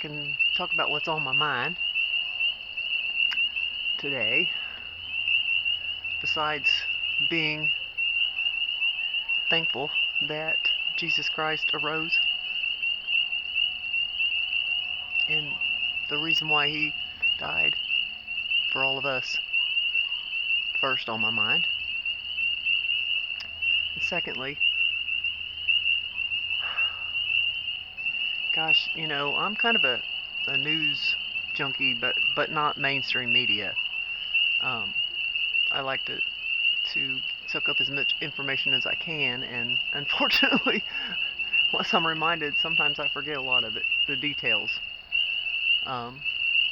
can talk about what's on my mind today, besides being thankful that Jesus Christ arose and the reason why he died for all of us. First on my mind. And secondly, gosh, I'm kind of a news junkie, but not mainstream media. Um, I like to soak up as much information as I can, and unfortunately, unless I'm reminded, sometimes I forget a lot of it, the details.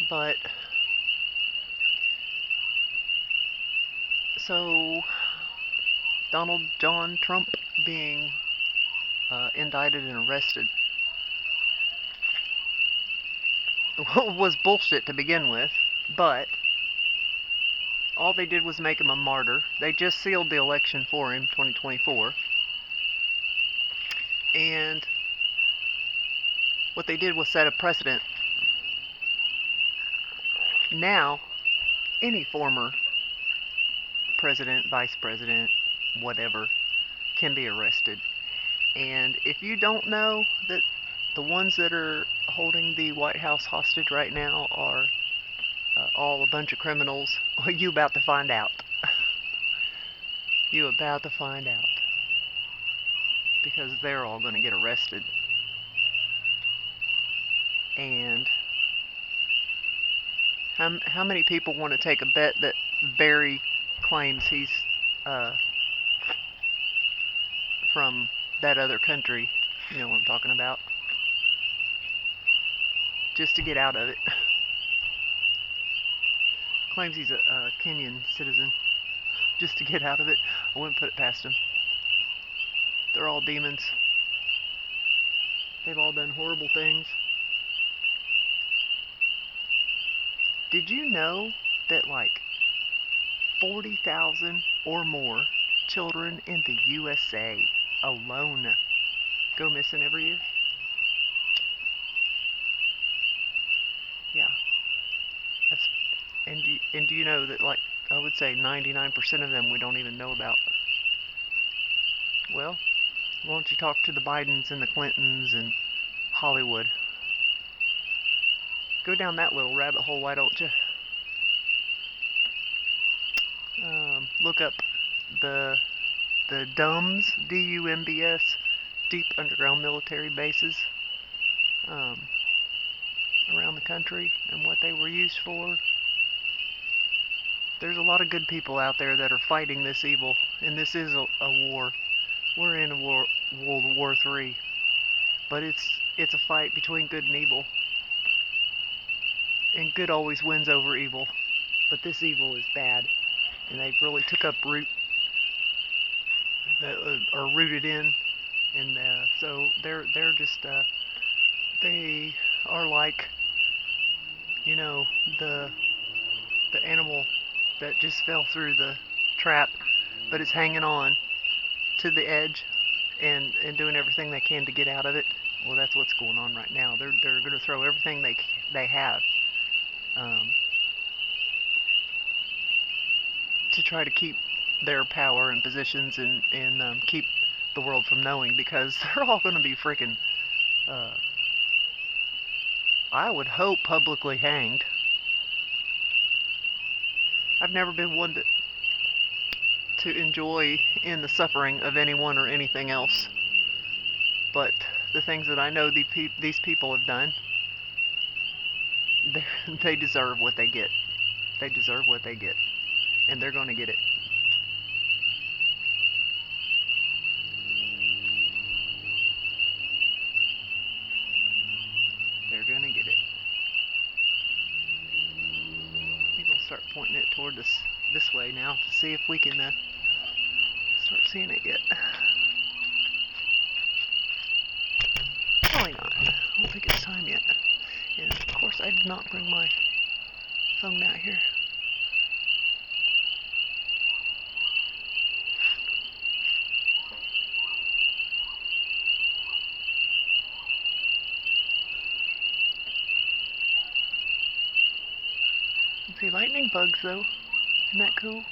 But so Donald John Trump being indicted and arrested was bullshit to begin with, but all they did was make him a martyr. They just sealed the election for him, 2024. And what they did was set a precedent. Now, any former president, vice president, whatever, can be arrested. And if you don't know that the ones that are holding the White House hostage right now are all a bunch of criminals, well, you about to find out. You about to find out. Because they're all going to get arrested. And how many people want to take a bet that Barry claims he's from that other country? You know what I'm talking about. Just to get out of it. Claims he's a Kenyan citizen. Just to get out of it. I wouldn't put it past him. They're all demons. They've all done horrible things. Did you know that like 40,000 or more children in the USA alone go missing every year? Yeah. That's and do you know that like I would say 99% of them we don't even know about? Well, why don't you talk to the Bidens and the Clintons and Hollywood? Go down that little rabbit hole, why don't you? Look up the DUMBs, DUMBS, deep underground military bases around the country and what they were used for. There's a lot of good people out there that are fighting this evil, and this is a war. We're in a war, World War III, but it's a fight between good and evil, and good always wins over evil. But this evil is bad, and they really took up root, that are rooted in, and so they're just they are like, you know, the animal that just fell through the trap, but is hanging on to the edge and doing everything they can to get out of it. Well, that's what's going on right now. They're going to throw everything they have to try to keep their power and positions and keep the world from knowing, because they're all going to be freaking, I would hope, publicly hanged. I've never been one to enjoy in the suffering of anyone or anything else, but the things that I know these people have done, they deserve what they get. They deserve what they get, and they're going to get it. They're going to get it. Maybe we'll start pointing it toward this way now to see if we can start seeing it yet. Probably not. I don't think it's time yet. And of course I did not bring my phone out here. see lightning bugs though. Isn't that cool?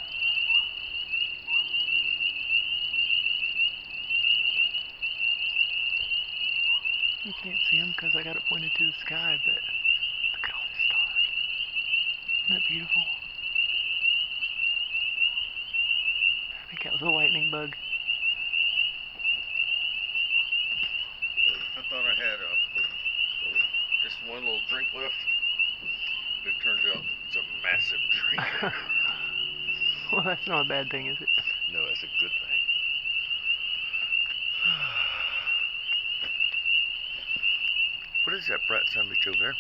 You can't see them because I got it pointed to the sky, but look at all the stars. Isn't that beautiful? I think that was a lightning bug. I thought I had just one little drink left, but it turns out it's a massive drink. Well, that's not a bad thing, is it? No, that's a good thing. What is that brat sandwich over there?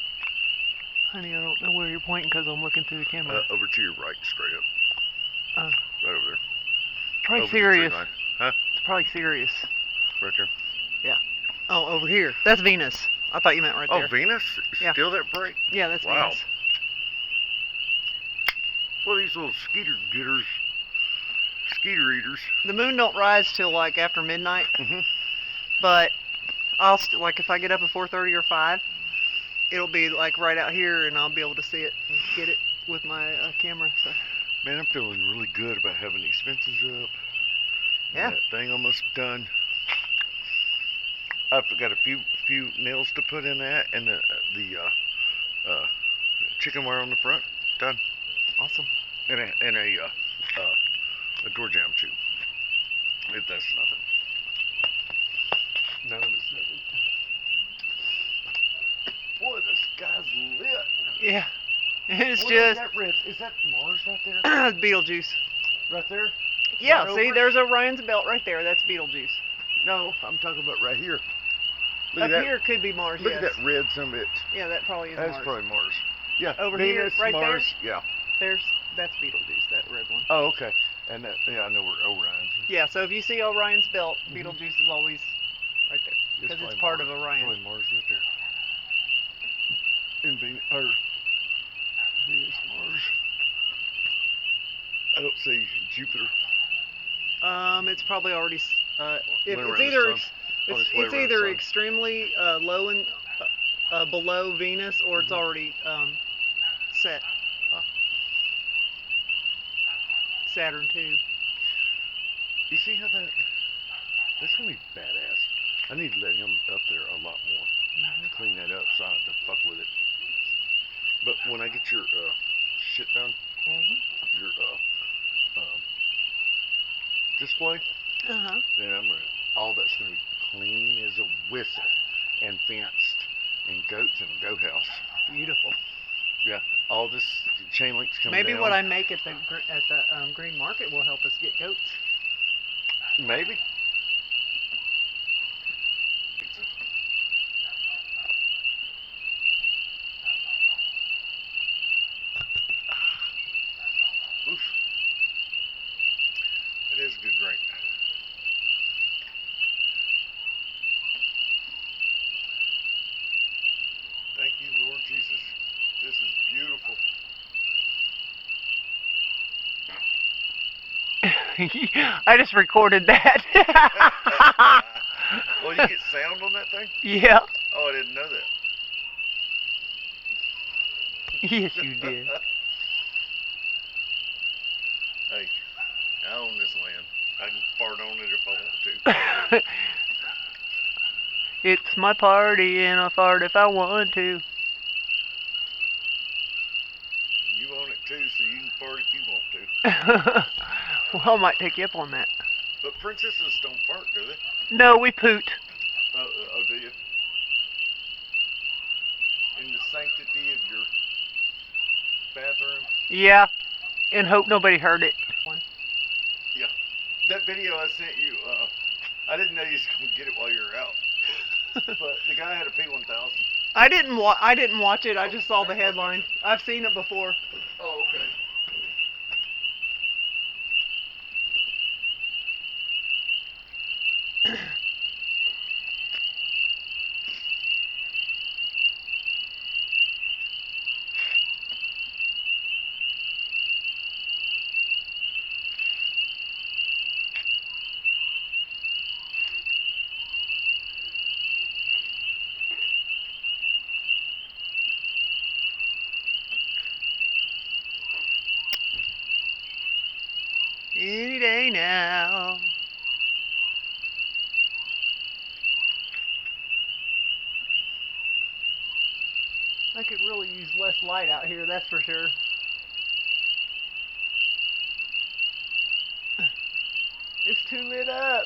Honey, I don't know where you're pointing because I'm looking through the camera. Over to your right, straight up. Right over there. Probably over Sirius. The tree line. Huh? It's probably Sirius. Right there. Yeah. Oh, over here. That's Venus. I thought you meant right there. Oh, Venus? Yeah. Still that bright? Yeah, that's wow. Venus. Well, these little skeeter eaters. The moon don't rise till like after midnight. Mm-hmm. But I'll like if I get up at 4:30 or 5, it'll be like right out here, and I'll be able to see it and get it with my camera. So. Man, I'm feeling really good about having these fences up. Yeah. That thing almost done. I've got a few nails to put in that, and the chicken wire on the front done. Awesome. And a door jamb too. That's nothing. None of it's nothing. Boy, the sky's lit. Yeah. It's what just. Is that red? Is that Mars right there? Betelgeuse. Right there? Yeah. Right See, over? there's Orion's belt right there. That's Betelgeuse. No, I'm talking about right here. Look Up at that. here could be Mars. Look yes. at that red some of it. Yeah, that probably is That's Mars. probably Mars. Yeah. Over Venus, here, right Mars. there. Yeah. That's Betelgeuse, that red one. Oh, okay. And that, yeah, I know where Orion's. Yeah, so if you see Orion's belt, Betelgeuse is always right there because it's part of Orion. Probably Mars right there. In Venus, or Venus, Mars. I don't see Jupiter. It's probably already. If Went it's either extremely low in below Venus, or it's already set. Saturn too. You see how that's gonna be badass. I need to let him up there a lot more. Clean that up so I don't have to fuck with it. But when I get your shit done, your display, then all that's gonna be clean as a whistle and fenced and goats in a goat house. Beautiful. Yeah, all this chain links coming Maybe down. what I make at the green market will help us get goats. Maybe. Oof. It is a good drink. Thank you, Lord Jesus. This is beautiful. I just recorded that. Oh, you get sound on that thing? Yeah. Oh, I didn't know that. Yes, you did. Hey, I own this land. I can fart on it if I want to. It's my party and I fart if I want to. You own it too, so you can fart if you want to. Well, I might take you up on that. But princesses don't fart, do they? No, we poot. Oh, do you? In the sanctity of your bathroom? Yeah, and hope nobody heard it. Yeah. That video I sent you, I didn't know you was going to get it while you were out. But the guy had a P1000. I didn't watch it. I just saw the headline. I've seen it before. Oh, okay. Any day now. I could really use less light out here, that's for sure. It's too lit up.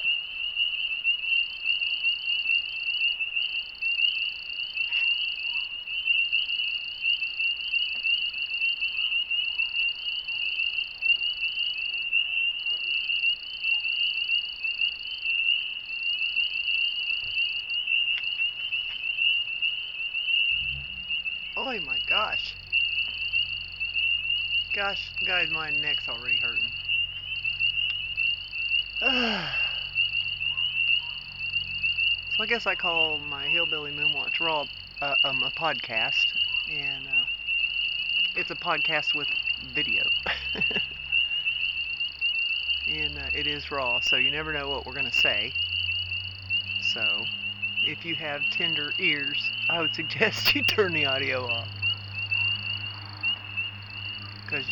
Oh my gosh. Gosh, guys, my neck's already hurting. So I guess I call my Hillbilly Moonwatch Raw a podcast, and it's a podcast with video. And it is raw, so you never know what we're going to say. So if you have tender ears, I would suggest you turn the audio off. Because,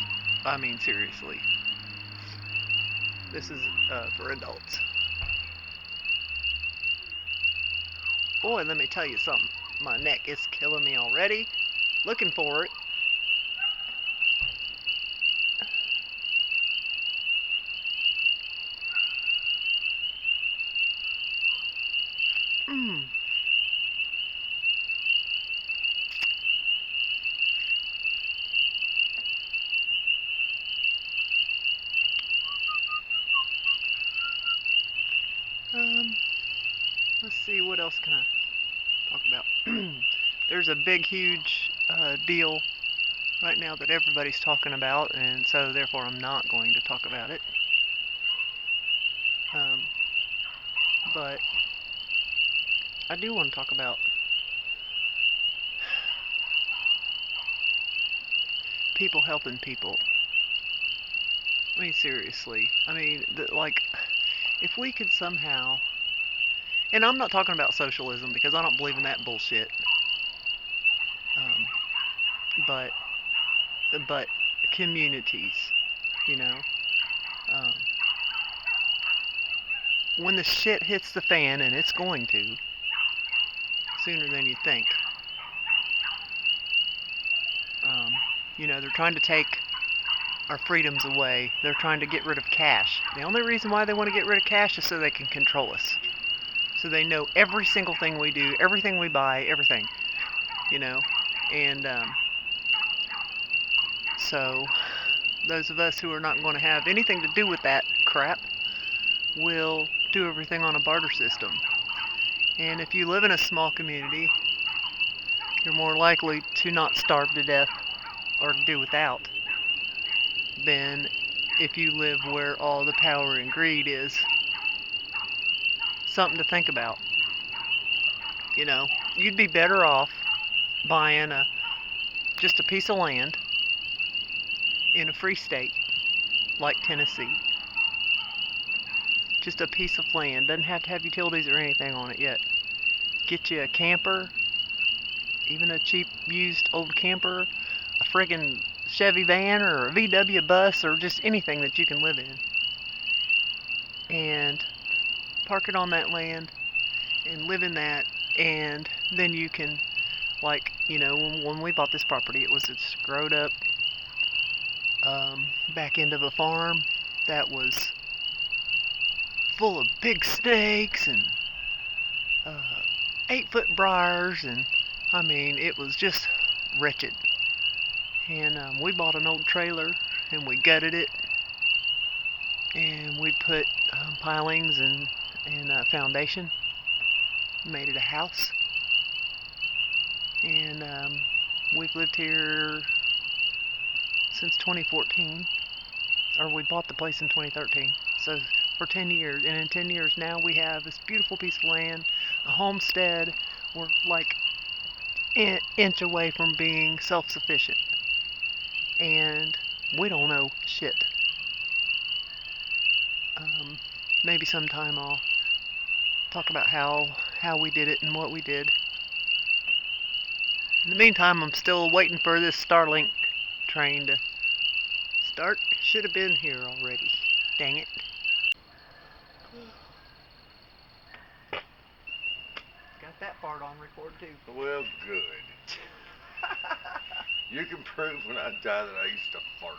I mean, seriously, this is for adults. Boy, let me tell you something. My neck is killing me already. Looking for it. Mm. Let's see, what else can I talk about? There's a big, huge deal right now that everybody's talking about, and so therefore I'm not going to talk about it. But I do want to talk about people helping people. I mean, seriously. I mean, like, if we could somehow, and I'm not talking about socialism because I don't believe in that bullshit. Um, but communities, you know, um, when the shit hits the fan, and it's going to sooner than you think. Um, you know, they're trying to take our freedoms away. They're trying to get rid of cash. The only reason why they want to get rid of cash is so they can control us. So they know every single thing we do, everything we buy, everything, you know. And so those of us who are not going to have anything to do with that crap will do everything on a barter system. And if you live in a small community, you're more likely to not starve to death or do without than if you live where all the power and greed is. Something to think about. You know, you'd be better off buying just a piece of land in a free state like Tennessee. Just a piece of land. Doesn't have to have utilities or anything on it yet. Get you a camper, even a cheap used old camper, a friggin' Chevy van or a VW bus or just anything that you can live in. And park it on that land and live in that, and then you can, like, you know, when we bought this property, it was a screwed up back end of a farm that was full of big snakes and 8-foot briars, and I mean, it was just wretched. And we bought an old trailer and we gutted it, and we put pilings and foundation, made it a house. And we've lived here since 2014, or we bought the place in 2013. So for 10 years, and in 10 years now we have this beautiful piece of land, a homestead. We're like an inch away from being self-sufficient, and we don't know shit. Maybe sometime I'll talk about how we did it and what we did. In the meantime, I'm still waiting for this Starlink train to start. Should have been here already. Dang it. Got that part on record too. Well, good. You can prove when I die that I used to fart.